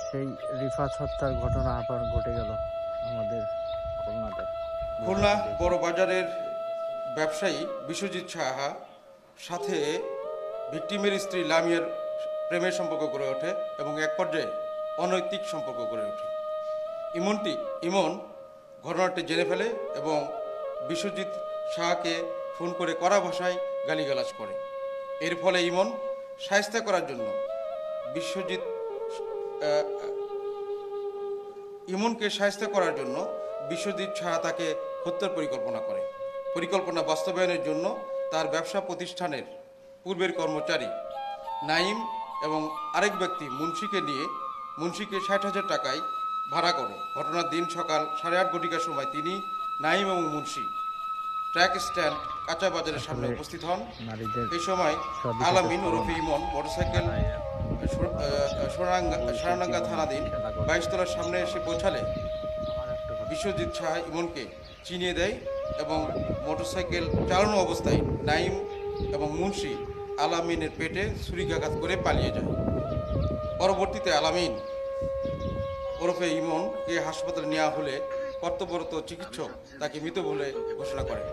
সেই রিফাত হত্যার ঘটনা আবার ঘটে গেল আমাদের খুলনাতে। খুলনা বড় বাজারের ব্যবসায়ী বিশ্বজিৎ সাহা সাথে ভিকটিমের স্ত্রী লামিয়ার প্রেমের সম্পর্ক গড়ে ওঠে এবং এক পর্যায়ে অনৈতিক সম্পর্ক গড়ে ওঠে। ইমন ঘটনাটি জেনে ফেলে এবং বিশ্বজিৎ সাহাকে ফোন করে কড়া ভাষায় গালিগালাজ করে। এর ফলে ইমন শায়েস্তা করার জন্য ইমনকে শায়েস্তা করার জন্য বিশ্বজিৎ সাহা তাকে হত্যার পরিকল্পনা করে। পরিকল্পনা বাস্তবায়নের জন্য তার ব্যবসা প্রতিষ্ঠানের পূর্বের কর্মচারী নাইম এবং আরেক ব্যক্তি মুন্সিকে ৬০,০০০ টাকায় ভাড়া করে। ঘটনার দিন সকাল 8:30 ঘটিকার সময় তিনি, নাইম এবং মুন্সি ট্রাক স্ট্যান্ড কাঁচা বাজারের সামনে উপস্থিত হন। এই সময় আলামিন ওরফে ইমন মোটরসাইকেল সোনারাঙ্গা থানাধীন 22 তলার সামনে এসে পৌঁছালে বিশ্বজিৎ সাহা ইমনকে চিনিয়ে দেয় এবং মোটরসাইকেল চালানো অবস্থায় নাইম এবং মুন্সি আলামিনের পেটে ছুরিকাঘাত করে পালিয়ে যায়। পরবর্তীতে আলামিন ওরফে ইমনকে হাসপাতালে নেওয়া হলে কর্তব্যরত চিকিৎসক তাকে মৃত বলে ঘোষণা করেন।